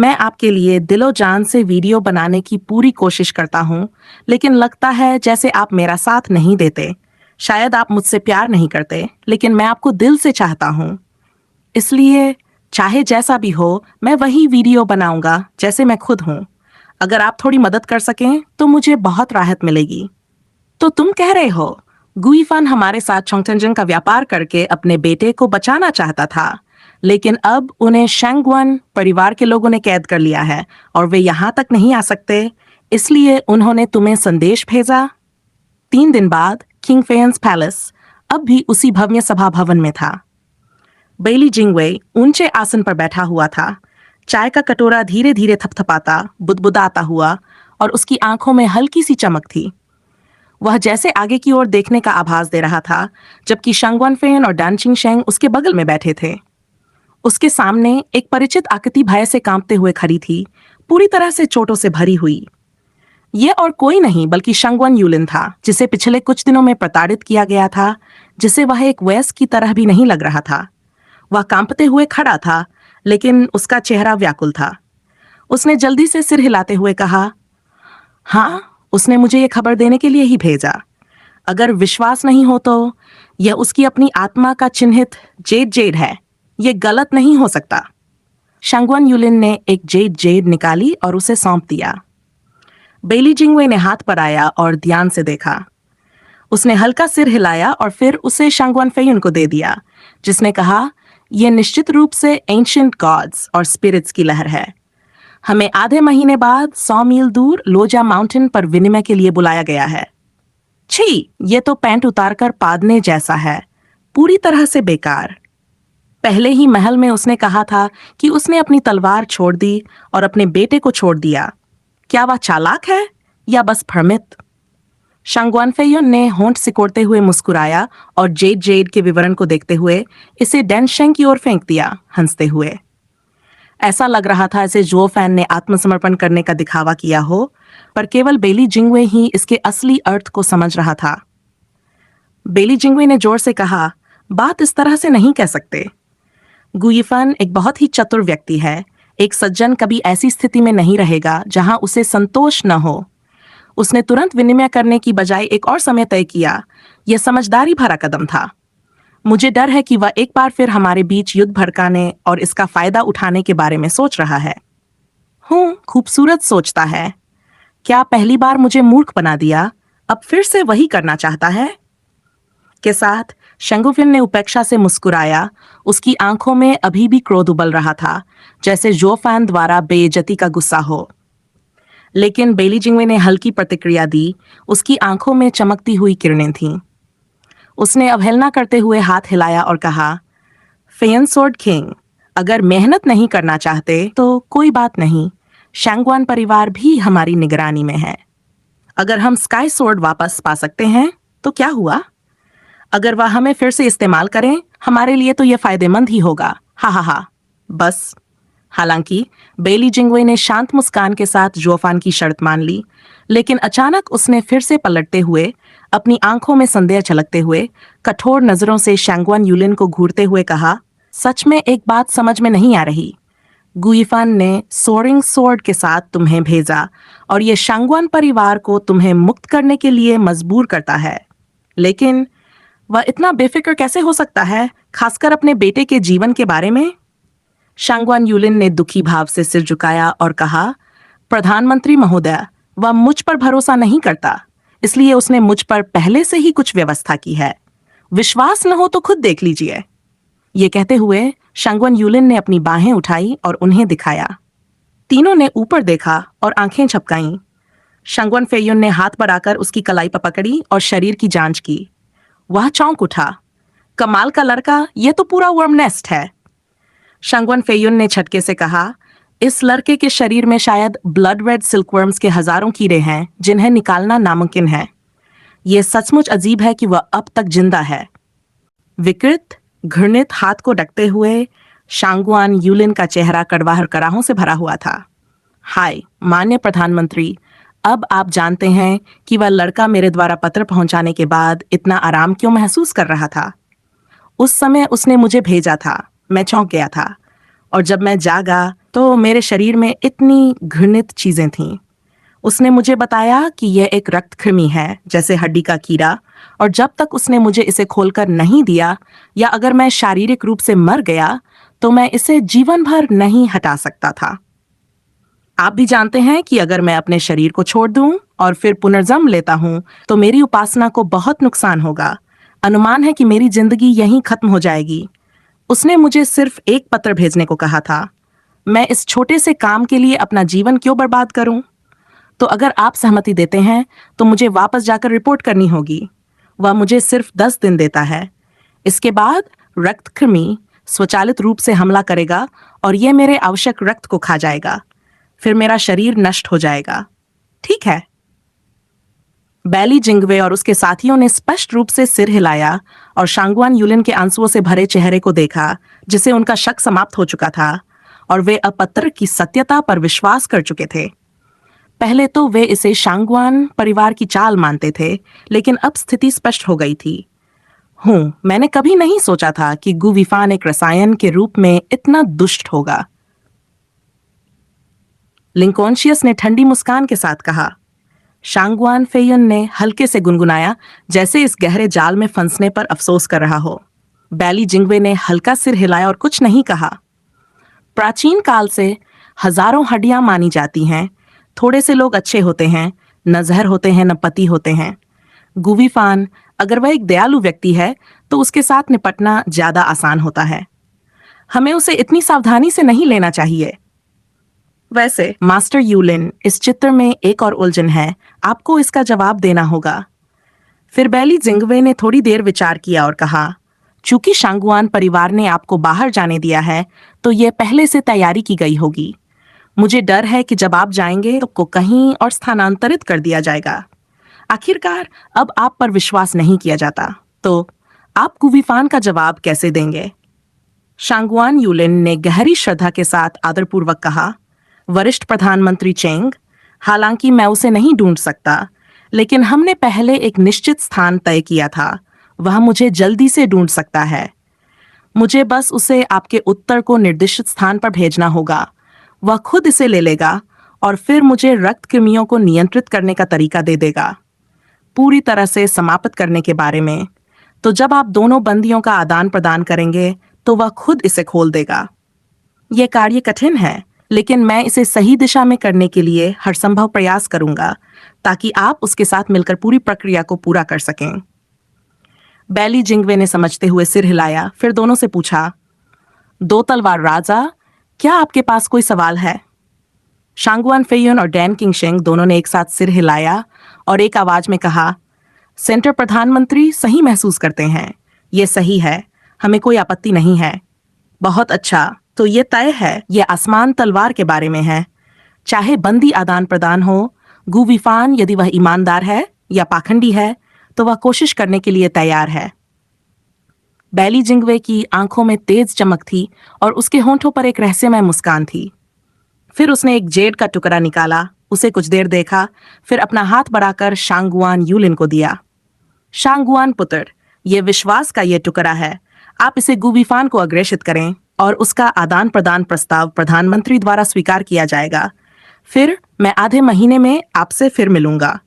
मैं आपके लिए दिलो जान से वीडियो बनाने की पूरी कोशिश करता हूँ, लेकिन लगता है जैसे आप मेरा साथ नहीं देते। शायद आप मुझसे प्यार नहीं करते, लेकिन मैं आपको दिल से चाहता हूँ। इसलिए चाहे जैसा भी हो, मैं वही वीडियो बनाऊंगा जैसे मैं खुद हूँ। अगर आप थोड़ी मदद कर सकें, तो मुझे बहुत राहत मिलेगी। तो तुम कह रहे हो, गुइफान हमारे साथ चोंगचंजन का व्यापार करके अपने बेटे को बचाना चाहता था, लेकिन अब उन्हें शैंगवन परिवार के लोगों ने कैद कर लिया है और वे यहाँ तक नहीं आ सकते, इसलिए उन्होंने तुम्हें संदेश भेजा। 3 दिन बाद किंग फेयंस पैलेस अब भी उसी भव्य सभा भवन में था। बेली जिंगवे ऊंचे आसन पर बैठा हुआ था, चाय का कटोरा धीरे धीरे थपथपाता बुदबुदाता हुआ, और उसकी आंखों में हल्की सी चमक थी। वह जैसे आगे की ओर देखने का आभास दे रहा था, जबकि शंगवन फेन और डांचिंग शेंग उसके बगल में बैठे थे। उसके सामने एक परिचित आकृति भय से कांपते हुए खड़ी थी, पूरी तरह से चोटों से भरी हुई। ये और कोई नहीं बल्कि शंगवन यूलिन था, जिसे पिछले कुछ दिनों में प्रताड़ित किया गया था, जिसे वह एक वयस्क की तरह भी नहीं लग रहा था। वह कांपते हुए खड़ा था, लेकिन उसका चेहरा व्याकुल था। उसने जल्दी से सिर हिलाते हुए कहा, हाँ, उसने मुझे ये खबर देने के लिए ही भेजा। अगर विश्वास नहीं हो तो यह उसकी अपनी आत्मा का चिन्हित जेड जेड है। ये गलत नहीं हो सकता। शंगवन यूलिन ने एक जेड जेड निकाली और उसे सौंप दिया। बेली जिंगवे ने हाथ पर आया और ध्यान से देखा। उसने हल्का सिर हिलाया और फिर उसे शंगवन फेयुन को दे दिया, जिसने कहा, यह निश्चित रूप से एंशिएंट गॉड्स और स्पिरिट्स की लहर है। हमें आधे महीने बाद 100 मील दूर लोजा माउंटेन पर विनिमय के लिए बुलाया गया है। छी, ये तो पैंट उतारकर पादने जैसा है, पूरी तरह से बेकार। पहले ही महल में उसने कहा था कि उसने अपनी तलवार छोड़ दी और अपने बेटे को छोड़ दिया। क्या वह चालाक है या बस भ्रमित? शंगवन फेयुन ने होंठ सिकोड़ते हुए मुस्कुराया और जेड जेड के विवरण को देखते हुए इसे डेनशेंग की ओर फेंक दिया, हंसते हुए। ऐसा लग रहा था जैसे जो फैन ने आत्मसमर्पण करने का दिखावा किया हो, पर केवल बेली जिंगवे ही इसके असली अर्थ को समझ रहा था। बेली जिंगवे ने जोर से कहा, बात इस तरह से नहीं कह सकते। गुइफन एक बहुत ही चतुर व्यक्ति है। एक सज्जन कभी ऐसी स्थिति में नहीं रहेगा जहां उसे संतोष न हो। उसने तुरंत विनिमय करने की बजाय एक और समय तय किया। यह समझदारी भरा कदम था। मुझे डर है कि वह एक बार फिर हमारे बीच युद्ध भड़काने और इसका फायदा उठाने के बारे में सोच रहा है। खूबसूरत सोचता है। क्या पहली बार मुझे मूर्ख बना दिया, अब फिर से वही करना चाहता है? के साथ शंगुफिन ने उपेक्षा से मुस्कुराया। उसकी आंखों में अभी भी क्रोध उबल रहा था, जैसे जोफान द्वारा बेइज्जती का गुस्सा हो। लेकिन बेली जिंगवे ने हल्की प्रतिक्रिया दी। उसकी आंखों में चमकती हुई किरणें थीं। उसने अवहेलना करते हुए हाथ हिलाया और कहा, फेयनसोर्ड किंग, अगर मेहनत नहीं करना चाहते तो कोई बात नहीं। शैंगवान परिवार भी हमारी निगरानी में है। अगर हम स्काई सोर्ड वापस पा सकते हैं तो क्या हुआ? अगर वह हमें फिर से इस्तेमाल करें, हमारे लिए तो यह फायदेमंद ही होगा। हा हा हा। बस। हालांकि बेली जिंगवे ने शांत मुस्कान के साथ जोफान की शर्त मान ली, लेकिन अचानक उसने फिर से पलटते हुए, अपनी आंखों में संदेह झलकते हुए, कठोर नजरों से शैंगवन यूलिन को घूरते हुए कहा, सच में एक बात समझ में नहीं आ रही। गुइफान ने सोरिंग सोर्ड के साथ तुम्हें भेजा और ये शैंगवन परिवार को तुम्हें मुक्त करने के लिए मजबूर करता है, लेकिन वह इतना बेफिक्र कैसे हो सकता है, खासकर अपने बेटे के जीवन के बारे में? शंगवन यूलिन ने दुखी भाव से सिर झुकाया और कहा, प्रधानमंत्री महोदय, वह मुझ पर भरोसा नहीं करता, इसलिए उसने मुझ पर पहले से ही कुछ व्यवस्था की है। विश्वास न हो तो खुद देख लीजिए। ये कहते हुए शंगवन यूलिन ने अपनी बाहें उठाई और उन्हें दिखाया। तीनों ने ऊपर देखा और आंखें झपकाईं। शंगवन फेयुन ने हाथ बढ़ाकर उसकी कलाई पर पकड़ी और शरीर की जांच की। वह चौंक उठा। कमाल का लड़का, यह तो पूरा वर्म नेस्ट है। शंगवन फेयुन ने झटके से कहा, इस लड़के के शरीर में शायद ब्लड रेड सिल्कवर्म्स के हजारों कीड़े हैं जिन्हें निकालना नामुमकिन है। यह सचमुच अजीब है कि वह अब तक जिंदा है। विकृत घृणित हाथ को ढकते हुए शांगवान यूलिन का चेहरा कड़वाहट कराहों से भरा हुआ था। हाय माननीय प्रधानमंत्री, अब आप जानते हैं कि वह लड़का मेरे द्वारा पत्र पहुंचाने के बाद इतना आराम क्यों महसूस कर रहा था। उस समय उसने मुझे भेजा था, मैं चौंक गया था, और जब मैं जागा तो मेरे शरीर में इतनी घृणित चीजें थीं। उसने मुझे बताया कि यह एक रक्तकृमि है, जैसे हड्डी का कीड़ा, और जब तक उसने मुझे इसे खोलकर नहीं दिया, या अगर मैं शारीरिक रूप से मर गया, तो मैं इसे जीवन भर नहीं हटा सकता था। आप भी जानते हैं कि अगर मैं अपने शरीर को छोड़ दूं और फिर पुनर्जन्म लेता हूं, तो मेरी उपासना को बहुत नुकसान होगा। अनुमान है कि मेरी जिंदगी यहीं खत्म हो जाएगी। उसने मुझे सिर्फ एक पत्र भेजने को कहा था। मैं इस छोटे से काम के लिए अपना जीवन क्यों बर्बाद करूं? तो अगर आप सहमति देते हैं, तो मुझे वापस जाकर रिपोर्ट करनी होगी। वह मुझे सिर्फ 10 दिन देता है। इसके बाद रक्तकृमि स्वचालित रूप से हमला करेगा और यह मेरे आवश्यक रक्त को खा जाएगा। फिर मेरा शरीर नष्ट हो जाएगा। ठीक है? बैली जिंगवे और उसके साथियों ने स्पष्ट रूप से सिर हिलाया और शांगवान यूलिन के आंसुओं से भरे चेहरे को देखा, जिसे उनका शक समाप्त हो चुका था और वे अब पत्र की सत्यता पर विश्वास कर चुके थे। पहले तो वे इसे शांगवान परिवार की चाल मानते थे, लेकिन अब स्थिति स्पष्ट हो गई थी। मैंने कभी नहीं सोचा था कि गुविफान एक रसायन के रूप में इतना दुष्ट होगा। लिंकोन्शियस ने ठंडी मुस्कान के साथ कहा। शांगवान फेयन ने हल्के से गुनगुनाया, जैसे इस गहरे जाल में फंसने पर अफसोस कर रहा हो। बैली जिंगवे ने हल्का सिर हिलाया और कुछ नहीं कहा। प्राचीन काल से हजारों हड्डियां मानी जाती हैं। थोड़े से लोग अच्छे होते हैं, न जहर होते हैं, न पति होते हैं। गुविफान, अगर वह एक दयालु व्यक्ति है, तो उसके साथ निपटना ज्यादा आसान होता है। हमें उसे इतनी सावधानी से नहीं लेना चाहिए। वैसे मास्टर यूलिन, इस चित्र में एक और उलझन है। आपको इसका जवाब देना होगा। फिर बैली जिंगवे ने थोड़ी देर विचार किया और कहा, चूंकि शांगवान परिवार ने आपको बाहर जाने दिया है, तो यह पहले से तैयारी की गई होगी। मुझे डर है कि जब आप जाएंगे तो को कहीं और स्थानांतरित कर दिया जाएगा। आखिरकार अब आप पर विश्वास नहीं किया जाता, तो आप गुविफान का जवाब कैसे देंगे? शांगवान यूलिन ने गहरी श्रद्धा के साथ आदरपूर्वक कहा, वरिष्ठ प्रधानमंत्री चेंग, हालांकि मैं उसे नहीं ढूंढ सकता, लेकिन हमने पहले एक निश्चित स्थान तय किया था। वह मुझे जल्दी से ढूंढ सकता है। मुझे बस उसे आपके उत्तर को निर्दिष्ट स्थान पर भेजना होगा। वह खुद इसे ले लेगा और फिर मुझे रक्त कृमियों को नियंत्रित करने का तरीका दे देगा, पूरी तरह से समाप्त करने के बारे में। तो जब आप दोनों बंदियों का आदान प्रदान करेंगे, तो वह खुद इसे खोल देगा। यह कार्य कठिन है, लेकिन मैं इसे सही दिशा में करने के लिए हर संभव प्रयास करूंगा, ताकि आप उसके साथ मिलकर पूरी प्रक्रिया को पूरा कर सकें। बैली जिंगवे ने समझते हुए सिर हिलाया, फिर दोनों से पूछा, दो तलवार राजा, क्या आपके पास कोई सवाल है? शांगवान फेयन और डैन किंगशेंग दोनों ने एक साथ सिर हिलाया और एक आवाज में कहा, सेंटर प्रधानमंत्री सही महसूस करते हैं। ये सही है, हमें कोई आपत्ति नहीं है। बहुत अच्छा, तो ये तय है, ये आसमान तलवार के बारे में है। चाहे बंदी आदान प्रदान हो, गुविफान यदि वह ईमानदार है या पाखंडी है, तो वह कोशिश करने के लिए तैयार है। बैली जिंगवे की आंखों में तेज चमक थी और उसके होंठों पर एक रहस्यमय मुस्कान थी। फिर उसने एक जेड का टुकड़ा निकाला, उसे कुछ देर देखा, फिर अपना हाथ बढ़ाकर शांगवान यूलिन को दिया। शांगवान पुत्र, यह विश्वास का यह टुकड़ा है। आप इसे गुविफान को अग्रेषित करें और उसका आदान प्रदान प्रस्ताव प्रधानमंत्री द्वारा स्वीकार किया जाएगा। फिर मैं आधे महीने में आपसे फिर मिलूंगा।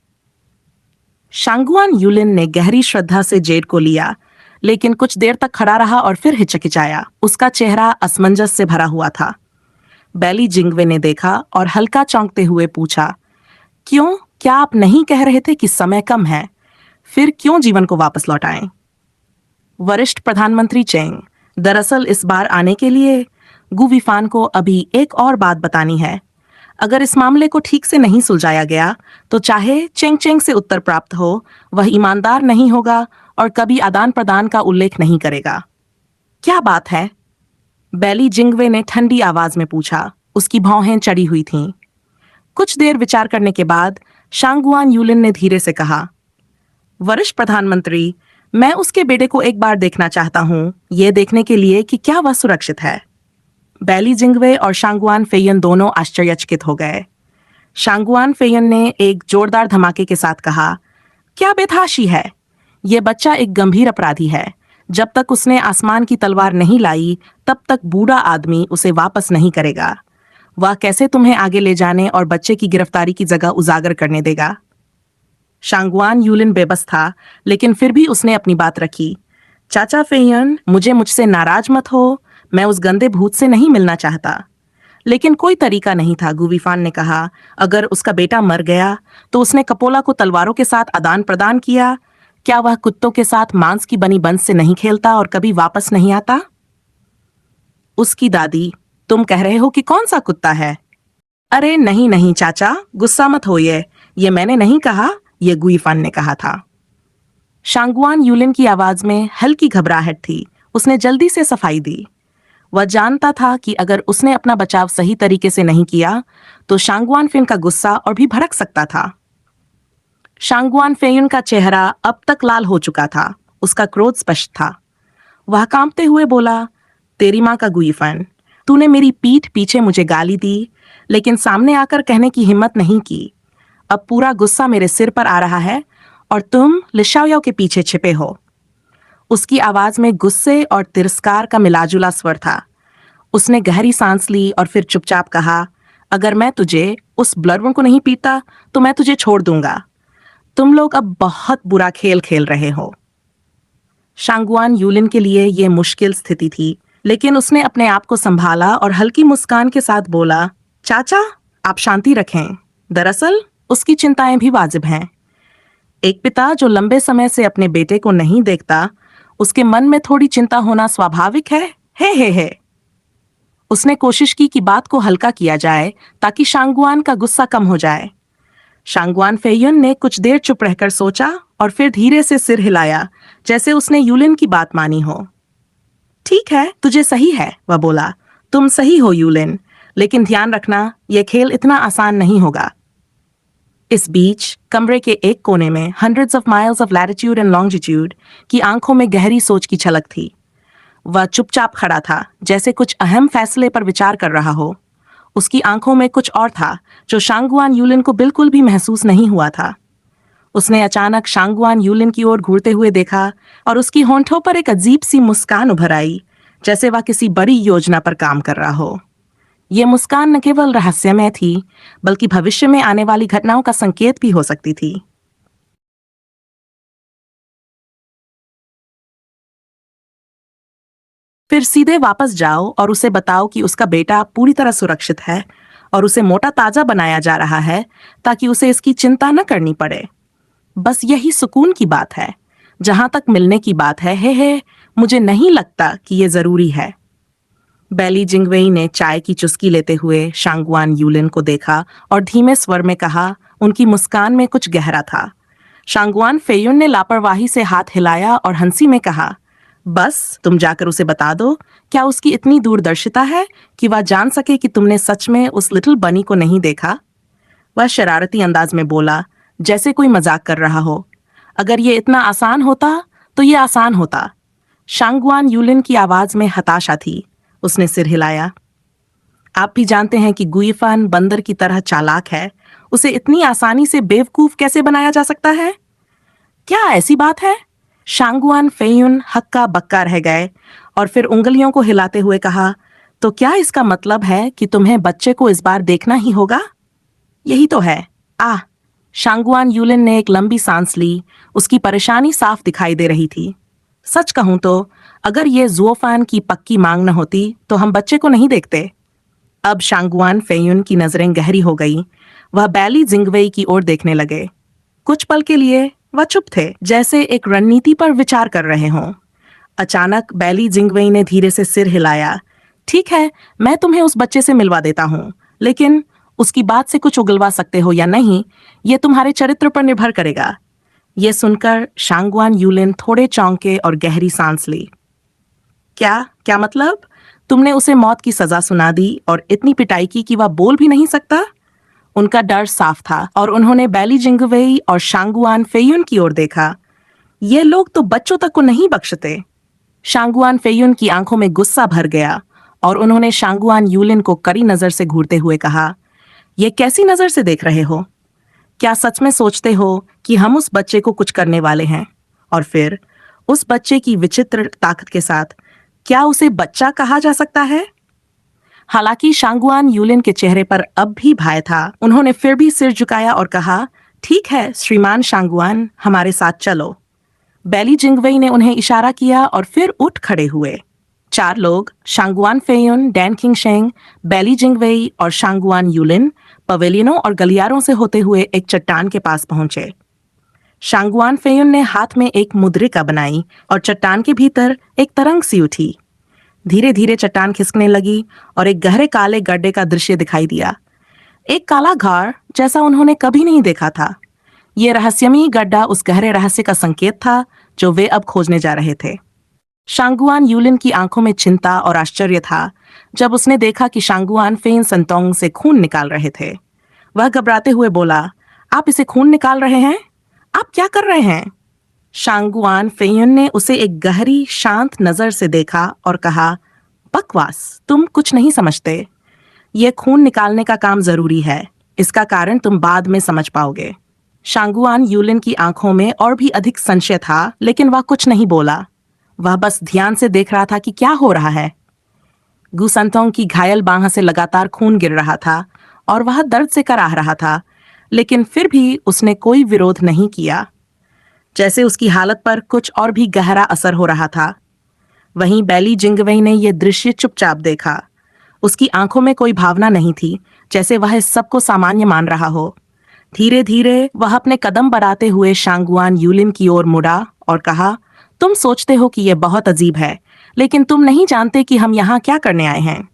शांगवान यूलिन ने गहरी श्रद्धा से जेड को लिया, लेकिन कुछ देर तक खड़ा रहा और फिर हिचकिचाया। उसका चेहरा असमंजस से भरा हुआ था। बैली जिंगवे ने देखा और हल्का चौंकते हुए पूछा, क्यों? क्या आप नहीं कह रहे थे कि समय कम है? फिर क्यों जीवन को वापस लौटाएं? वरिष्ठ प्रधानमंत्री चेंग, दरअसल इस बार आने के लिए गुविफान को अभी एक और बात बतानी है। अगर इस मामले को ठीक से नहीं सुलझाया गया, तो चाहे चेंग चेंग से उत्तर प्राप्त हो, वह ईमानदार नहीं होगा और कभी आदान प्रदान का उल्लेख नहीं करेगा। क्या बात है? बैली जिंगवे ने ठंडी आवाज में पूछा। उसकी भौहें चढ़ी हुई थीं। कुछ देर विचार करने के बाद शांगवान यूलिन ने धीरे से कहा, वरिष्ठ प्रधानमंत्री, मैं उसके बेटे को एक बार देखना चाहता हूं, यह देखने के लिए कि क्या वह सुरक्षित है। बैली जिंगवे और शांगवान फेयन दोनों आश्चर्यचकित हो गए। शांगवान फेयन ने एक जोरदार धमाके के साथ कहा, क्या बेतहाशी है? यह बच्चा एक गंभीर अपराधी है। जब तक उसने आसमान की तलवार नहीं लाई, तब तक बूढ़ा आदमी उसे वापस नहीं करेगा। वह कैसे तुम्हें आगे ले जाने और बच्चे की गिरफ्तारी की जगह उजागर करने देगा? शांगवान यूलिन बेबस था, लेकिन फिर भी उसने अपनी बात रखी। चाचा फेयन, मुझसे नाराज मत हो, मैं उस गंदे भूत से नहीं मिलना चाहता। लेकिन कोई तरीका नहीं था, गुवीफान ने कहा। अगर उसका बेटा मर गया तो उसने कपोला को तलवारों के साथ आदान प्रदान किया। क्या वह कुत्तों के साथ मांस की बनी बंस से नहीं खेलता और कभी वापस नहीं आता? उसकी दादी, तुम कह रहे हो कि कौन सा कुत्ता है? अरे नहीं नहीं चाचा, गुस्सा मत होइए, ये मैंने नहीं कहा, ये गुईफान ने कहा था। शांगवान यूलिन की आवाज में हल्की घबराहट थी। उसने जल्दी से सफाई दी। वह जानता था कि अगर उसने अपना बचाव सही तरीके से नहीं किया तो शांगवान फेन का गुस्सा और भी भड़क सकता था। शांगवान फेयुन का चेहरा अब तक लाल हो चुका था। उसका क्रोध स्पष्ट था। वह कांपते हुए बोला, तेरी माँ का गुईफन, तूने मेरी पीठ पीछे मुझे गाली दी, लेकिन सामने आकर कहने की हिम्मत नहीं की। अब पूरा गुस्सा मेरे सिर पर आ रहा है और तुम लिशाओयाओ के पीछे छिपे हो। उसकी आवाज में गुस्से और तिरस्कार का मिलाजुला स्वर था। उसने गहरी सांस ली और फिर चुपचाप कहा, अगर मैं तुझे, उस ब्लरवन को नहीं पीता तो मैं तुझे छोड़ दूंगा। तुम लोग अब बहुत बुरा खेल खेल रहे हो। शांगवान यूलिन के लिए यह मुश्किल स्थिति थी, लेकिन उसने अपने आप को संभाला और हल्की मुस्कान के साथ बोला, चाचा, आप शांति रखें। दरअसल उसकी चिंताएं भी वाजिब हैं। एक पिता जो लंबे समय से अपने बेटे को नहीं देखता, उसके मन में थोड़ी चिंता होना स्वाभाविक है। हे। उसने कोशिश की कि बात को हल्का किया जाए ताकि शांगवान का गुस्सा कम हो जाए। शांगवान फेयुन ने कुछ देर चुप रहकर सोचा और फिर धीरे से सिर हिलाया, जैसे उसने यूलिन की बात मानी हो। ठीक है, तुझे सही है, वह बोला। तुम सही हो यूलिन, लेकिन ध्यान रखना, यह खेल इतना आसान नहीं होगा। इस बीच कमरे के एक कोने में hundreds of miles of latitude and longitude की आंखों में गहरी सोच की झलक थी। वह चुपचाप खड़ा था, जैसे कुछ अहम फैसले पर विचार कर रहा हो। उसकी आंखों में कुछ और था जो शांगवान यूलिन को बिल्कुल भी महसूस नहीं हुआ था। उसने अचानक शांगवान यूलिन की ओर घूरते हुए देखा और उसकी होंठों पर एक अजीब सी मुस्कान उभर आई, जैसे वह किसी बड़ी योजना पर काम कर रहा हो। ये मुस्कान न केवल रहस्यमय थी, बल्कि भविष्य में आने वाली घटनाओं का संकेत भी हो सकती थी। फिर सीधे वापस जाओ और उसे बताओ कि उसका बेटा पूरी तरह सुरक्षित है और उसे मोटा ताजा बनाया जा रहा है, ताकि उसे इसकी चिंता न करनी पड़े। बस यही सुकून की बात है। जहां तक मिलने की बात है, हे, मुझे नहीं लगता कि ये जरूरी है। बैली जिंगवेई ने चाय की चुस्की लेते हुए शांगवान यूलिन को देखा और धीमे स्वर में कहा। उनकी मुस्कान में कुछ गहरा था। शांगवान फेयुन ने लापरवाही से हाथ हिलाया और हंसी में कहा, बस तुम जाकर उसे बता दो। क्या उसकी इतनी दूरदर्शिता है कि वह जान सके कि तुमने सच में उस लिटिल बनी को नहीं देखा? वह शरारती अंदाज में बोला, जैसे कोई मजाक कर रहा हो। अगर ये इतना आसान होता तो ये आसान होता। शांगवान यूलिन की आवाज में हताशा थी। उसने सिर हिलाया। आप भी जानते हैं कि गुईफान बंदर की तरह चालाक है। उसे इतनी आसानी से बेवकूफ कैसे बनाया जा सकता है? क्या ऐसी बात है? शांगवान फेयुन हक्का बक्का रह गए और फिर उंगलियों को हिलाते हुए कहा, तो क्या इसका मतलब है कि तुम्हें बच्चे को इस बार देखना ही होगा? यही तो है। शांगवान यूलिन ने एक लंबी सांस ली। उसकी परेशानी साफ दिखाई दे रही थी। सच कहूं तो अगर ये जुओफान की पक्की मांग न होती तो हम बच्चे को नहीं देखते। अब शांगवान फेयुन की नजरें गहरी हो गई। वह बैली जिंगवेई की ओर देखने लगे। कुछ पल के लिए वह चुप थे, जैसे एक रणनीति पर विचार कर रहे हों। अचानक बैली जिंगवेई ने धीरे से सिर हिलाया। ठीक है, मैं तुम्हें उस बच्चे से मिलवा देता हूं, लेकिन उसकी बात से कुछ उगलवा सकते हो या नहीं, यह तुम्हारे चरित्र पर निर्भर करेगा। यह सुनकर शांगवान यूलिन थोड़े चौंके और गहरी सांस ली। क्या मतलब? तुमने उसे मौत की सजा सुना दी और इतनी पिटाई की कि वह बोल भी नहीं सकता? उनका डर साफ था और उन्होंने बैली जिंगवेई और शांगवान फेयुन की ओर देखा। ये लोग तो बच्चों तक को नहीं बख्शते। शांगवान फेयुन की आंखों में गुस्सा भर गया और उन्होंने शांगवान यूलिन को कड़ी नजर से घूरते हुए कहा, यह कैसी नजर से देख रहे हो? क्या सच में सोचते हो कि हम उस बच्चे को कुछ करने वाले हैं? और फिर उस बच्चे की विचित्र ताकत के साथ, क्या उसे बच्चा कहा जा सकता है? हालांकि शांगुआन यूलिन के चेहरे पर अब भी भय था, उन्होंने फिर भी सिर झुकाया और कहा, ठीक है श्रीमान शांगुआन, हमारे साथ चलो। बैली जिंगवेई ने उन्हें इशारा किया और फिर उठ खड़े हुए। 4 लोग, शांगुआन फेयुन, डैन किंगशेंग, बैली जिंगवेई और शांगुआन यूलिन, पवेलियनों और गलियारों से होते हुए एक चट्टान के पास पहुंचे। शांगुआन फेयुन ने हाथ में एक मुद्रिका बनाई और चट्टान के भीतर एक तरंग सी उठी। धीरे धीरे चट्टान खिसकने लगी और एक गहरे काले गड्ढे का दृश्य दिखाई दिया। एक काला घाड़ जैसा उन्होंने कभी नहीं देखा था। ये रहस्यमयी गड्ढा उस गहरे रहस्य का संकेत था जो वे अब खोजने जा रहे थे। शांगुआन यूलिन की आंखों में चिंता और आश्चर्य था जब उसने देखा कि शांगुआन फेन संतोंग से खून निकाल रहे थे। वह घबराते हुए बोला, आप इसे खून निकाल रहे हैं? आप क्या कर रहे हैं? शांगुआन फेयुन ने उसे एक गहरी शांत नजर से देखा और कहा, बकवास, तुम कुछ नहीं समझते। यह खून निकालने का काम जरूरी है, इसका कारण तुम बाद में समझ पाओगे। शांगुआन यूलिन की आंखों में और भी अधिक संशय था, लेकिन वह कुछ नहीं बोला। वह बस ध्यान से देख रहा था कि क्या हो रहा है। गुसंतोंग की घायल बांह से लगातार खून गिर रहा था और वह दर्द से कराह रहा था, लेकिन फिर भी उसने कोई विरोध नहीं किया, जैसे उसकी हालत पर कुछ और भी गहरा असर हो रहा था। वहीं बैली जिंगवेई ने यह दृश्य चुपचाप देखा। उसकी आंखों में कोई भावना नहीं थी, जैसे वह इस सबको सामान्य मान रहा हो। धीरे धीरे वह अपने कदम बढ़ाते हुए शांगुआन यूलिन की ओर मुड़ा और कहा, तुम सोचते हो कि यह बहुत अजीब है, लेकिन तुम नहीं जानते कि हम यहाँ क्या करने आए हैं।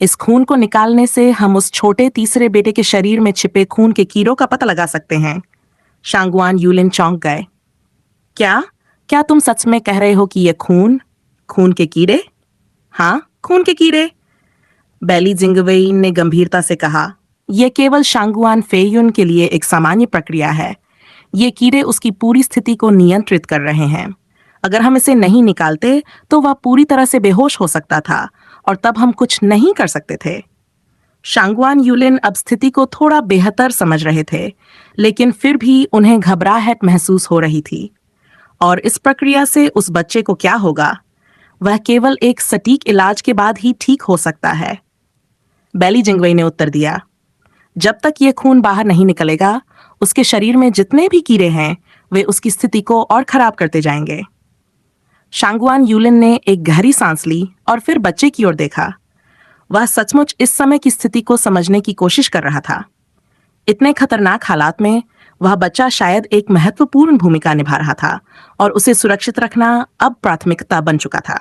इस खून को निकालने से हम उस छोटे तीसरे बेटे के शरीर में छिपे खून के कीड़ों का पता लगा सकते हैं। शांगुआन यूलिन चौंक गए। क्या क्या तुम सच में कह रहे हो कि यह खून के कीड़े? हाँ, खून के कीड़े, बैली जिंगवेई ने गंभीरता से कहा। यह केवल शांगुआन फेयुन के लिए एक सामान्य प्रक्रिया है। ये कीड़े उसकी पूरी स्थिति को नियंत्रित कर रहे हैं। अगर हम इसे नहीं निकालते तो वह पूरी तरह से बेहोश हो सकता था और तब हम कुछ नहीं कर सकते थे। शांगुआन यूलिन अब स्थिति को थोड़ा बेहतर समझ रहे थे, लेकिन फिर भी उन्हें घबराहट महसूस हो रही थी। और इस प्रक्रिया से उस बच्चे को क्या होगा? वह केवल एक सटीक इलाज के बाद ही ठीक हो सकता है। बैली जिंगवेई ने उत्तर दिया, जब तक ये खून बाहर नहीं निकलेगा, उसके शरीर में जितने भी कीड़े हैं वे उसकी स्थिति को और खराब करते जाएंगे। शांगुआन यूलिन ने एक गहरी सांस ली और फिर बच्चे की ओर देखा। वह सचमुच इस समय की स्थिति को समझने की कोशिश कर रहा था। इतने खतरनाक हालात में वह बच्चा शायद एक महत्वपूर्ण भूमिका निभा रहा था और उसे सुरक्षित रखना अब प्राथमिकता बन चुका था।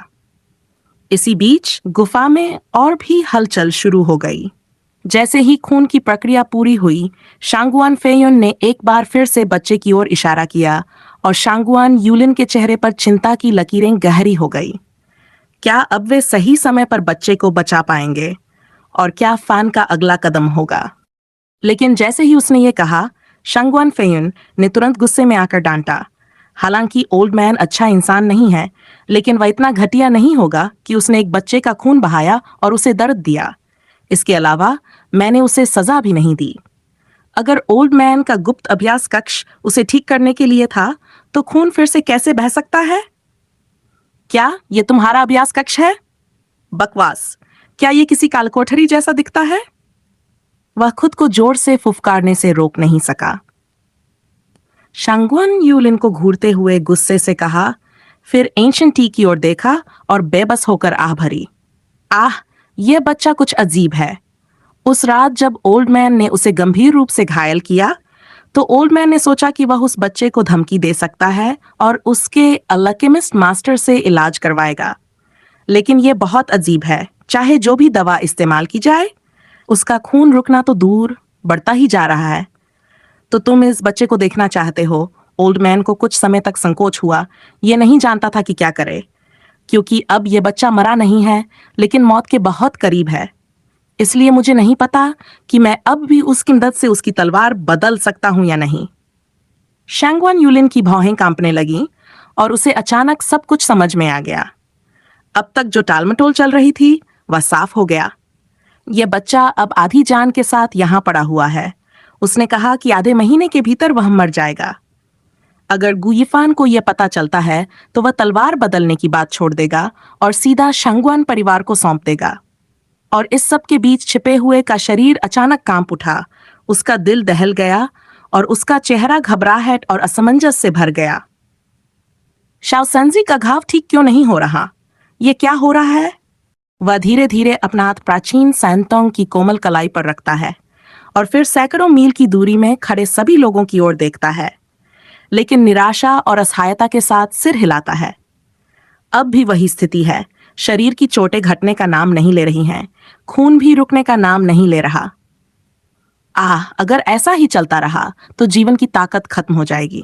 इसी बीच गुफा में और भी हलचल शुरू हो गई। जैसे ही खून की प्रक्रिया पूरी हुई, शांगुआन फेयुन ने एक बार फिर से बच्चे की ओर इशारा किया और शांगुआन यूलिन के चेहरे पर चिंता की लकीरें गहरी हो गई। क्या अब वे सही समय पर बच्चे को बचा पाएंगे? और क्या फान का अगला कदम होगा? लेकिन जैसे ही उसने ये कहा, शांगुआन फेयुन ने तुरंत गुस्से में आकर डांटा, हालांकि ओल्ड मैन अच्छा इंसान नहीं है, लेकिन वह इतना घटिया नहीं होगा कि उसने एक बच्चे का खून बहाया और उसे दर्द दिया। इसके अलावा मैंने उसे सजा भी नहीं दी। अगर ओल्ड मैन का गुप्त अभ्यास कक्ष उसे ठीक करने के लिए था, तो खून फिर से कैसे बह सकता है? क्या ये तुम्हारा अभ्यास कक्ष है? बकवास! क्या ये किसी कालकोठरी जैसा दिखता है? वह खुद को जोर से फुफकारने से रोक नहीं सका। शांगुआन यूलिन को घूरते हुए गुस्से से कहा, फिर एंशिएंट टी की ओर देखा और बेबस होकर आह भरी। आह, यह बच्चा कुछ अजीब है। उस रात जब ओल्ड मैन ने उसे गंभीर रूप से घायल किया, तो ओल्ड मैन ने सोचा कि वह उस बच्चे को धमकी दे सकता है और उसके अल्केमिस्ट मास्टर से इलाज करवाएगा। लेकिन यह बहुत अजीब है। चाहे जो भी दवा इस्तेमाल की जाए, उसका खून रुकना तो दूर, बढ़ता ही जा रहा है। तो तुम इस बच्चे को देखना चाहते हो? ओल्ड मैन को कुछ समय तक संकोच हुआ। यह नहीं जानता था कि क्या करे, क्योंकि अब यह बच्चा मरा नहीं है, लेकिन मौत के बहुत करीब है। इसलिए मुझे नहीं पता कि मैं अब भी उसकी मदद से उसकी तलवार बदल सकता हूं या नहीं। शांगुआन यूलिन की भौहें कांपने लगीं और उसे अचानक सब कुछ समझ में आ गया। अब तक जो टालमटोल चल रही थी वह साफ हो गया। यह बच्चा अब आधी जान के साथ यहां पड़ा हुआ है। उसने कहा कि आधे महीने के भीतर वह मर जाएगा। अगर गुयिफान को यह पता चलता है तो वह तलवार बदलने की बात छोड़ देगा और सीधा शांगुआन परिवार को सौंप देगा। और इस सब के बीच छिपे हुए का शरीर अचानक कांप उठा, उसका दिल दहल गया और उसका चेहरा घबराहट और असमंजस से भर गया। शाओसंजी का घाव ठीक क्यों नहीं हो रहा? ये क्या हो रहा है? वह धीरे धीरे अपना हाथ प्राचीन सैंतोंग की कोमल कलाई पर रखता है और फिर सैकड़ों मील की दूरी में खड़े सभी लोगों की ओर देखता है, लेकिन निराशा और असहायता के साथ सिर हिलाता है। अब भी वही स्थिति है। शरीर की चोटें घटने का नाम नहीं ले रही हैं, खून भी रुकने का नाम नहीं ले रहा। अगर ऐसा ही चलता रहा तो जीवन की ताकत खत्म हो जाएगी।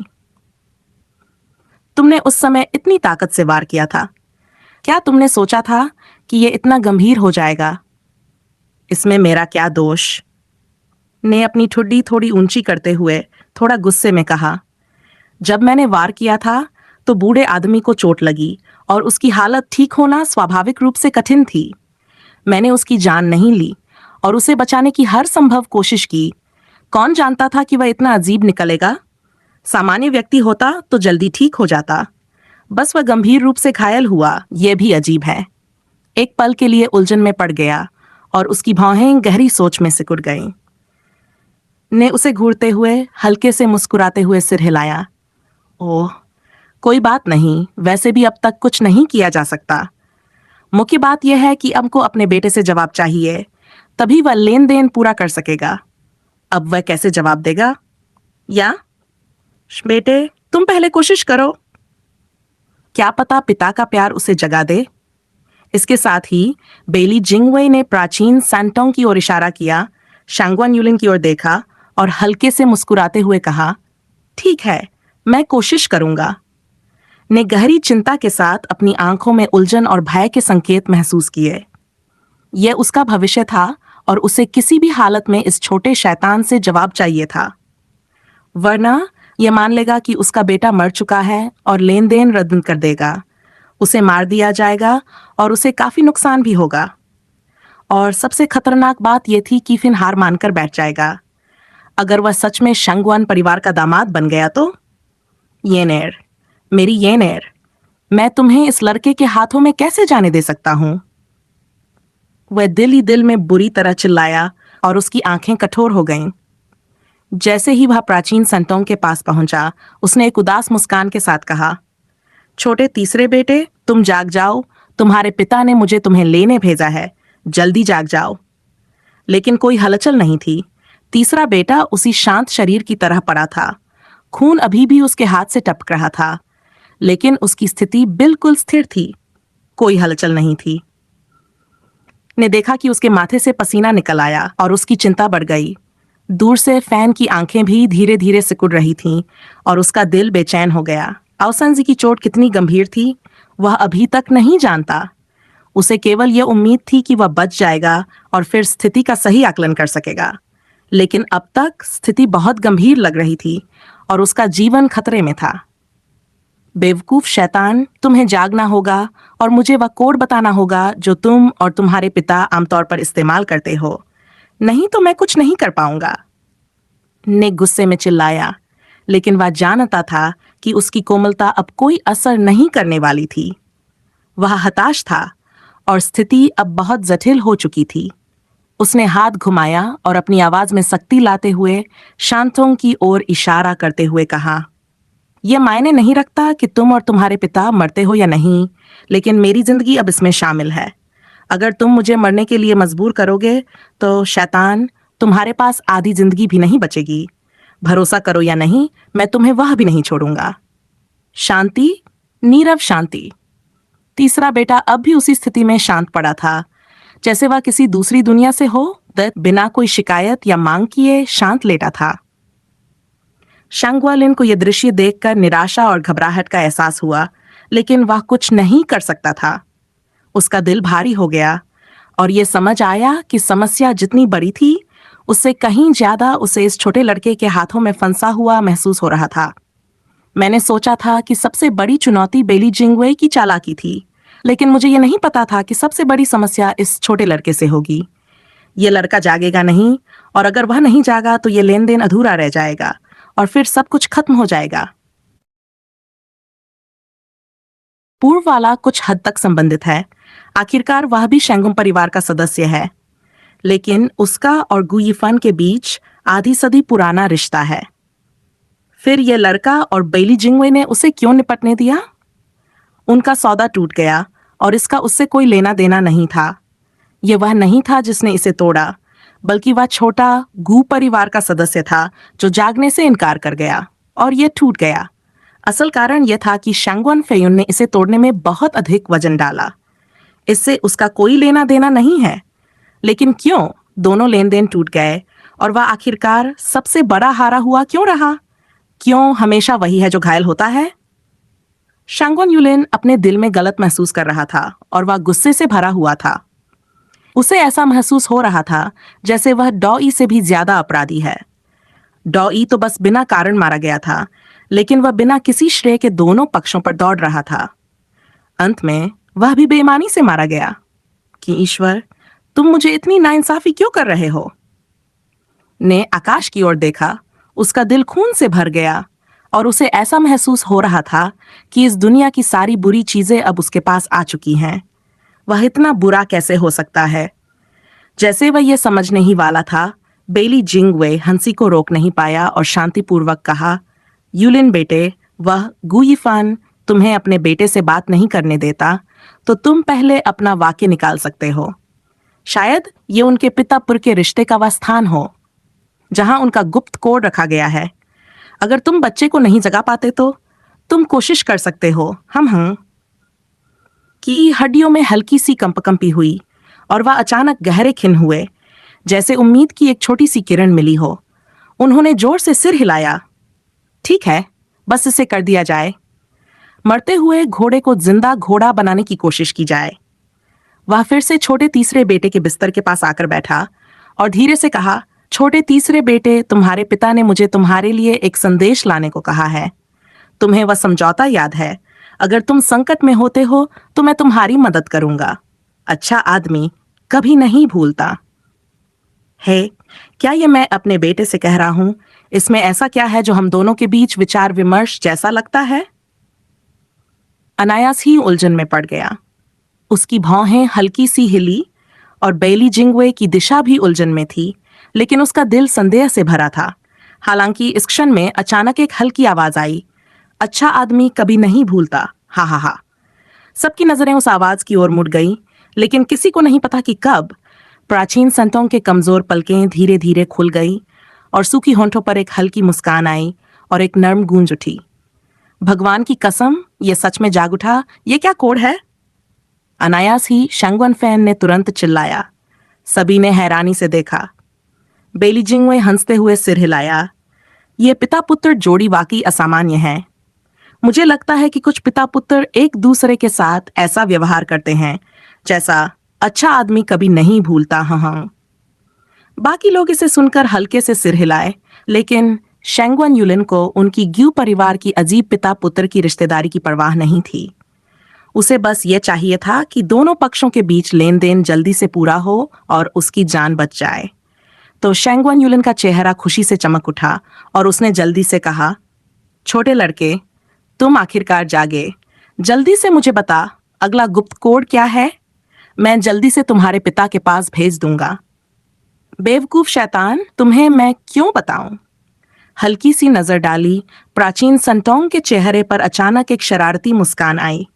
तुमने उस समय इतनी ताकत से वार किया था। क्या तुमने सोचा था कि यह इतना गंभीर हो जाएगा? इसमें मेरा क्या दोष? ने अपनी ठुड्डी थोड़ी ऊंची करते हुए थोड़ा गुस्से में कहा। जब मैंने वार किया था तो बूढ़े आदमी को चोट लगी और उसकी हालत ठीक होना स्वाभाविक रूप से कठिन थी। मैंने उसकी जान नहीं ली और उसे बचाने की हर संभव कोशिश की। कौन जानता था कि वह इतना अजीब निकलेगा? सामान्य व्यक्ति होता तो जल्दी ठीक हो जाता, बस वह गंभीर रूप से घायल हुआ। यह भी अजीब है। एक पल के लिए उलझन में पड़ गया और उसकी भौहें गहरी सोच में सिकुड़ गईं। ने उसे घूरते हुए हल्के से मुस्कुराते हुए सिर हिलाया। ओह, कोई बात नहीं, वैसे भी अब तक कुछ नहीं किया जा सकता। मुख्य बात यह है कि हमको अपने बेटे से जवाब चाहिए, तभी वह लेन देन पूरा कर सकेगा। अब वह कैसे जवाब देगा? या बेटे, तुम पहले कोशिश करो। क्या पता पिता का प्यार उसे जगा दे। इसके साथ ही बेली जिंगवे ने प्राचीन सैंटोंग की ओर इशारा किया, शांगवान यूलिन की ओर देखा और हल्के से मुस्कुराते हुए कहा, ठीक है, मैं कोशिश करूंगा। ने गहरी चिंता के साथ अपनी आंखों में उलझन और भय के संकेत महसूस किए। यह उसका भविष्य था और उसे किसी भी हालत में इस छोटे शैतान से जवाब चाहिए था, वरना यह मान लेगा कि उसका बेटा मर चुका है और लेन देन रद्द कर देगा। उसे मार दिया जाएगा और उसे काफी नुकसान भी होगा। और सबसे खतरनाक बात यह थी कि फिर हार मानकर बैठ जाएगा। अगर वह सच में शंगवान परिवार का दामाद बन गया तो? येनेर, मेरी येनेर, मैं तुम्हें इस लड़के के हाथों में कैसे जाने दे सकता हूं? वह दिल ही दिल में बुरी तरह चिल्लाया और उसकी आंखें कठोर हो गईं। जैसे ही वह प्राचीन संतों के पास पहुंचा, उसने एक उदास मुस्कान के साथ कहा, छोटे तीसरे बेटे, तुम जाग जाओ, तुम्हारे पिता ने मुझे तुम्हें लेने भेजा है, जल्दी जाग जाओ। लेकिन कोई हलचल नहीं थी। तीसरा बेटा उसी शांत शरीर की तरह पड़ा था। खून अभी भी उसके हाथ से टपक रहा था, लेकिन उसकी स्थिति बिल्कुल स्थिर थी। कोई हलचल नहीं थी। ने देखा कि उसके माथे से पसीना निकल आया और उसकी चिंता बढ़ गई। दूर से फैन की आंखें भी धीरे धीरे सिकुड़ रही थीं और उसका दिल बेचैन हो गया। आओसनजी की चोट कितनी गंभीर थी, वह अभी तक नहीं जानता। उसे केवल यह उम्मीद थी कि वह बच जाएगा और फिर स्थिति का सही आकलन कर सकेगा। लेकिन अब तक स्थिति बहुत गंभीर लग रही थी और उसका जीवन खतरे में था। बेवकूफ शैतान, तुम्हें जागना होगा और मुझे वह कोड बताना होगा जो तुम और तुम्हारे पिता आमतौर पर इस्तेमाल करते हो, नहीं तो मैं कुछ नहीं कर पाऊंगा। ने गुस्से में चिल्लाया, लेकिन वह जानता था कि उसकी कोमलता अब कोई असर नहीं करने वाली थी। वह हताश था और स्थिति अब बहुत जटिल हो चुकी थी। उसने हाथ घुमाया और अपनी आवाज में सख्ती लाते हुए शांतों की ओर इशारा करते हुए कहा, यह मायने नहीं रखता कि तुम और तुम्हारे पिता मरते हो या नहीं, लेकिन मेरी जिंदगी अब इसमें शामिल है। अगर तुम मुझे मरने के लिए मजबूर करोगे तो शैतान, तुम्हारे पास आधी जिंदगी भी नहीं बचेगी। भरोसा करो या नहीं, मैं तुम्हें वह भी नहीं छोड़ूंगा। शांति, नीरव शांति। तीसरा बेटा अब भी उसी स्थिति में शांत पड़ा था, जैसे वह किसी दूसरी दुनिया से हो, बिना कोई शिकायत या मांग किए शांत लेटा था। शांगवालिन को यह दृश्य देखकर निराशा और घबराहट का एहसास हुआ, लेकिन वह कुछ नहीं कर सकता था। उसका दिल भारी हो गया और यह समझ आया कि समस्या जितनी बड़ी थी, उससे कहीं ज्यादा उसे इस छोटे लड़के के हाथों में फंसा हुआ महसूस हो रहा था। मैंने सोचा था कि सबसे बड़ी चुनौती बेली जिंगवे की चालाकी थी, लेकिन मुझे यह नहीं पता था कि सबसे बड़ी समस्या इस छोटे लड़के से होगी। यह लड़का जागेगा नहीं, और अगर वह नहीं जागा तो यह लेन देन अधूरा रह जाएगा और फिर सब कुछ खत्म हो जाएगा। पूर्व वाला कुछ हद तक संबंधित है, आखिरकार वह भी शेंगुम परिवार का सदस्य है, लेकिन उसका और गुयिफन के बीच आधी सदी पुराना रिश्ता है। फिर यह लड़का और बेली जिंगवे ने उसे क्यों निपटने दिया? उनका सौदा टूट गया और इसका उससे कोई लेना देना नहीं था। यह वह नहीं था जिसने इसे तोड़ा, बल्कि वह छोटा गू परिवार का सदस्य था जो जागने से इनकार कर गया और यह टूट गया। असल कारण यह था कि शैंगवन फेयुन ने इसे तोड़ने में बहुत अधिक वजन डाला। इससे उसका कोई लेना देना नहीं है। लेकिन क्यों दोनों लेन देन टूट गए और वह आखिरकार सबसे बड़ा हारा हुआ क्यों रहा? क्यों हमेशा वही है जो घायल होता है? शैंगवन यूलिन अपने दिल में गलत महसूस कर रहा था और वह गुस्से से भरा हुआ था। उसे ऐसा महसूस हो रहा था जैसे वह डॉ ई से भी ज्यादा अपराधी है। डॉ ई तो बस बिना कारण मारा गया था, लेकिन वह बिना किसी श्रेय के दोनों पक्षों पर दौड़ रहा था। अंत में वह भी बेईमानी से मारा गया। कि ईश्वर, तुम मुझे इतनी नाइंसाफी क्यों कर रहे हो? ने आकाश की ओर देखा। उसका दिल खून से भर गया और उसे ऐसा महसूस हो रहा था कि इस दुनिया की सारी बुरी चीजें अब उसके पास आ चुकी हैं। वह इतना बुरा कैसे हो सकता है? जैसे वह यह समझने ही वाला था, बेली जिंगवे हंसी को रोक नहीं पाया और शांतिपूर्वक कहा, यूलिन बेटे, वह गुयिफान तुम्हें अपने बेटे से बात नहीं करने देता, तो तुम पहले अपना वाक्य निकाल सकते हो। शायद ये उनके पिता पुर के रिश्ते का वह स्थान हो जहां उनका गुप्त कोड रखा गया है। अगर तुम बच्चे को नहीं जगा पाते तो तुम कोशिश कर सकते हो। हम की हड्डियों में हल्की सी कंपकंपी हुई और वह अचानक गहरे खिन हुए, जैसे उम्मीद की एक छोटी सी किरण मिली हो। उन्होंने जोर से सिर हिलाया। ठीक है, बस इसे कर दिया जाए। मरते हुए घोड़े को जिंदा घोड़ा बनाने की कोशिश की जाए। वह फिर से छोटे तीसरे बेटे के बिस्तर के पास आकर बैठा और धीरे से कहा, छोटे तीसरे बेटे, तुम्हारे पिता ने मुझे तुम्हारे लिए एक संदेश लाने को कहा है। तुम्हें वह समझौता याद है? अगर तुम संकट में होते हो तो मैं तुम्हारी मदद करूंगा। अच्छा आदमी कभी नहीं भूलता है। क्या ये मैं अपने बेटे से कह रहा हूं? इसमें ऐसा क्या है जो हम दोनों के बीच विचार विमर्श जैसा लगता है? अनायास ही उलझन में पड़ गया। उसकी भौहें हल्की सी हिली और बेली जिंगवे की दिशा भी उलझन में थी, लेकिन उसका दिल संदेह से भरा था। हालांकि इस क्षण में अचानक एक हल्की आवाज आई, अच्छा आदमी कभी नहीं भूलता, हा हा हा। सबकी नजरें उस आवाज की ओर मुड़ गई, लेकिन किसी को नहीं पता कि कब। प्राचीन संतों के कमजोर पलकें धीरे धीरे खुल गई और सूखी होंठों पर एक हल्की मुस्कान आई और एक नर्म गूंज उठी। भगवान की कसम, ये सच में जाग उठा। ये क्या कोड है? अनायास ही शैंगवन फैन ने तुरंत चिल्लाया। सभी ने हैरानी से देखा। बेली जिंगवे हंसते हुए सिर हिलाया। ये पिता पुत्र जोड़ी वाकई असामान्य है। मुझे लगता है कि कुछ पिता पुत्र एक दूसरे के साथ ऐसा व्यवहार करते हैं जैसा अच्छा आदमी कभी नहीं भूलता। हाँ। बाकी लोग इसे सुनकर हल्के से सिर हिलाए, लेकिन शैंगवन यूलिन को उनकी ग्यू परिवार की अजीब पिता पुत्र की रिश्तेदारी की परवाह नहीं थी। उसे बस ये चाहिए था कि दोनों पक्षों के बीच लेन देन जल्दी से पूरा हो और उसकी जान बच जाए। तो शैंगवन यूलिन का चेहरा खुशी से चमक उठा और उसने जल्दी से कहा, छोटे लड़के, तुम आखिरकार जागे। जल्दी से मुझे बता, अगला गुप्त कोड क्या है? मैं जल्दी से तुम्हारे पिता के पास भेज दूंगा। बेवकूफ शैतान, तुम्हें मैं क्यों बताऊं? हल्की सी नजर डाली। प्राचीन संतोंग के चेहरे पर अचानक एक शरारती मुस्कान आई।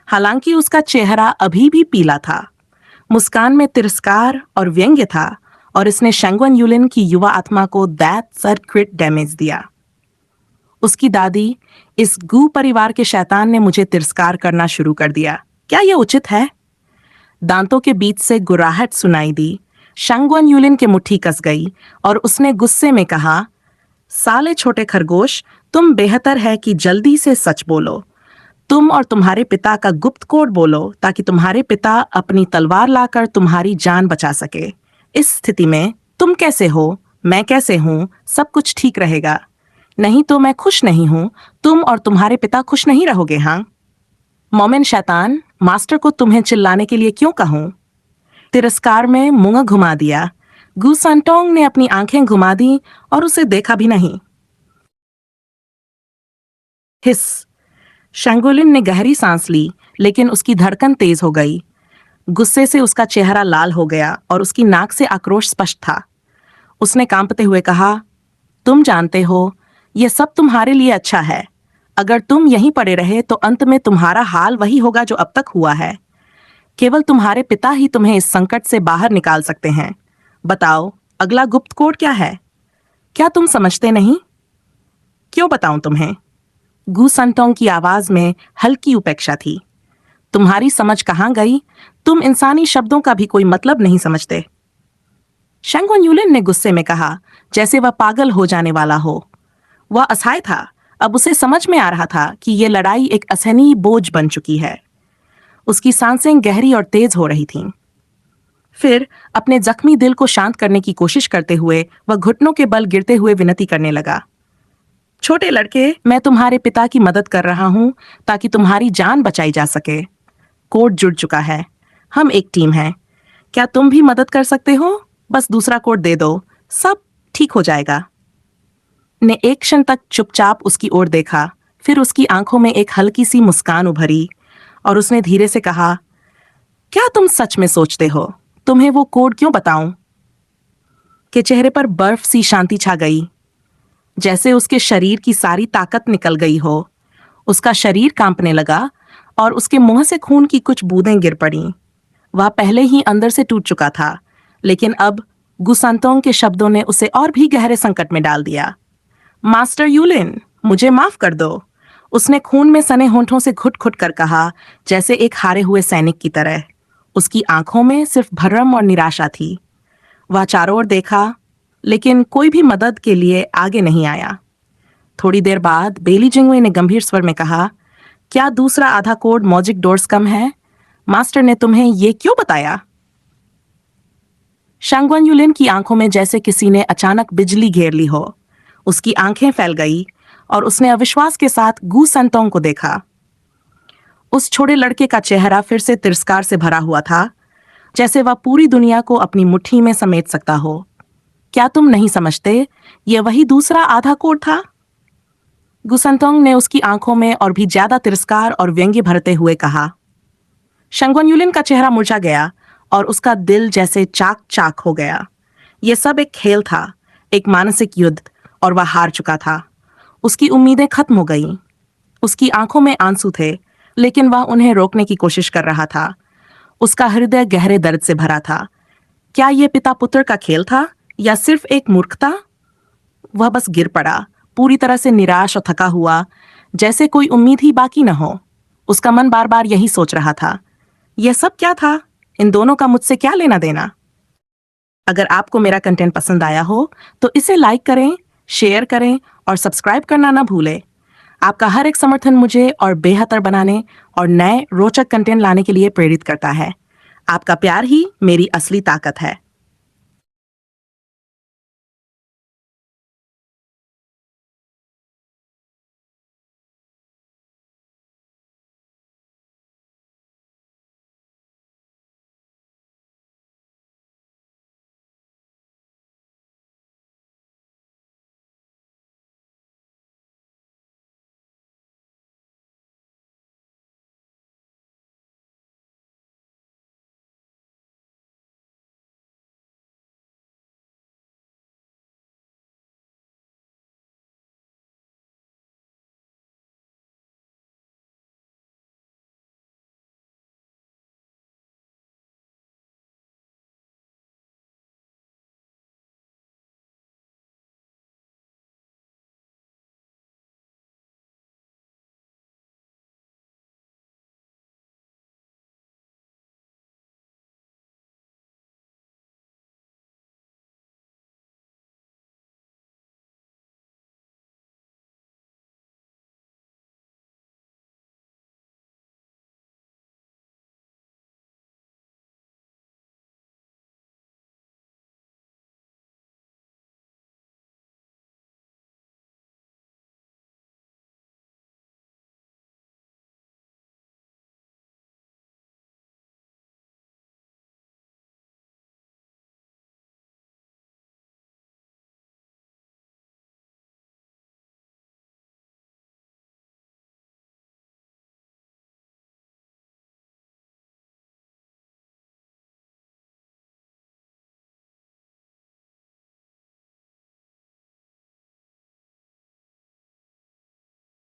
हालांकि उसका चेहरा अभी भी पीला था। मुस्कान में तिरस्कार और व्यंग्य था और इसने शैंगवन यूलिन की युवा आत्मा को दैट सर्किट डैमेज दिया। उसकी दादी, इस गू परिवार के शैतान ने मुझे तिरस्कार करना शुरू कर दिया। क्या यह उचित है? दांतों के बीच से गुर्राहट सुनाई दी। शैंगवन यूलिन के मुट्ठी कस गई और उसने गुस्से में कहा, साले छोटे खरगोश, तुम बेहतर है कि जल्दी से सच बोलो। तुम और तुम्हारे पिता का गुप्त कोड बोलो ताकि तुम्हारे पिता अपनी तलवार लाकर तुम्हारी जान बचा सके। इस स्थिति में तुम कैसे हो, मैं कैसे हूं, सब कुछ ठीक रहेगा। नहीं तो मैं खुश नहीं हूं, तुम और तुम्हारे पिता खुश नहीं रहोगे। हाँ मोमिन शैतान, मास्टर को तुम्हें चिल्लाने के लिए क्यों कहूं? तिरस्कार में मुंह घुमा दिया। गू संटोंग ने अपनी आंखें घुमा दी और उसे देखा भी नहीं। हिस। शैंगोलिन ने गहरी सांस ली, लेकिन उसकी धड़कन तेज हो गई। गुस्से से उसका चेहरा लाल हो गया और उसकी नाक से आक्रोश स्पष्ट था। उसने कांपते हुए कहा, तुम जानते हो, यह सब तुम्हारे लिए अच्छा है। अगर तुम यहीं पड़े रहे तो अंत में तुम्हारा हाल वही होगा जो अब तक हुआ है। केवल तुम्हारे पिता ही तुम्हें इस संकट से बाहर निकाल सकते हैं। बताओ, अगला गुप्त कोड क्या है? क्या तुम समझते नहीं? क्यों बताऊं तुम्हें? गू संटोंग की आवाज में हल्की उपेक्षा थी। तुम्हारी समझ कहाँ गई? तुम इंसानी शब्दों का भी कोई मतलब नहीं समझते। शंगवन यूलिन ने गुस्से में कहा, जैसे वह पागल हो जाने वाला हो। वह असहाय था। अब उसे समझ में आ रहा था कि यह लड़ाई एक असहनीय बोझ बन चुकी है। उसकी सांसें गहरी और तेज हो रही थीं। फिर अपने जख्मी दिल को शांत करने की कोशिश करते हुए वह घुटनों के बल गिरते हुए विनती करने लगा, छोटे लड़के, मैं तुम्हारे पिता की मदद कर रहा हूं ताकि तुम्हारी जान बचाई जा सके। कोड जुड़ चुका है। हम एक टीम हैं। क्या तुम भी मदद कर सकते हो? बस दूसरा कोड दे दो, सब ठीक हो जाएगा। ने एक क्षण तक चुपचाप उसकी ओर देखा, फिर उसकी आंखों में एक हल्की सी मुस्कान उभरी और उसने धीरे से कहा, क्या तुम सच में सोचते हो तुम्हें वो कोड क्यों बताऊं? के चेहरे पर बर्फ सी शांति छा गई, जैसे उसके शरीर की सारी ताकत निकल गई हो। उसका शरीर कांपने लगा और उसके मुंह से खून की कुछ बूंदें गिर पड़ीं। वह पहले ही अंदर से टूट चुका था, लेकिन अब गुसांतोंग के शब्दों ने उसे और भी गहरे संकट में डाल दिया। मास्टर यूलिन, मुझे माफ कर दो, उसने खून में सने होंठों से घुट घुट कर कहा, जैसे एक हारे हुए सैनिक की तरह। उसकी आंखों में सिर्फ भरम और निराशा थी। वह चारों ओर देखा, लेकिन कोई भी मदद के लिए आगे नहीं आया। थोड़ी देर बाद बेली जिंगवे ने गंभीर स्वर में कहा, क्या दूसरा आधा कोड मॉजिक डोर्स कम है? मास्टर ने तुम्हें ये क्यों बताया? शांगवन यूलिन की आंखों में जैसे किसी ने अचानक बिजली घेर ली हो। उसकी आंखें फैल गई और उसने अविश्वास के साथ गू संतोंग को देखा। उस छोटे लड़के का चेहरा फिर से तिरस्कार से भरा हुआ था, जैसे वह पूरी दुनिया को अपनी मुट्ठी में समेट सकता हो। क्या तुम नहीं समझते? यह वही दूसरा आधा कोड था। गुसंतोंग ने उसकी आंखों में और भी ज्यादा तिरस्कार और व्यंग्य भरते हुए कहा। शंगवन यूलिन का चेहरा मुरझा गया और उसका दिल जैसे चाक चाक हो गया। यह सब एक खेल था, एक मानसिक युद्ध, और वह हार चुका था। उसकी उम्मीदें खत्म हो गईं। उसकी आंखों में आंसू थे, लेकिन वह उन्हें रोकने की कोशिश कर रहा था। उसका हृदय गहरे दर्द से भरा था। क्या यह पिता पुत्र का खेल था या सिर्फ एक मूर्खता? वह बस गिर पड़ा, पूरी तरह से निराश और थका हुआ, जैसे कोई उम्मीद ही बाकी न हो। उसका मन बार बार यही सोच रहा था, यह सब क्या था? इन दोनों का मुझसे क्या लेना देना? अगर आपको मेरा कंटेंट पसंद आया हो तो इसे लाइक करें, शेयर करें और सब्सक्राइब करना ना भूलें। आपका हर एक समर्थन मुझे और बेहतर बनाने और नए रोचक कंटेंट लाने के लिए प्रेरित करता है। आपका प्यार ही मेरी असली ताकत है।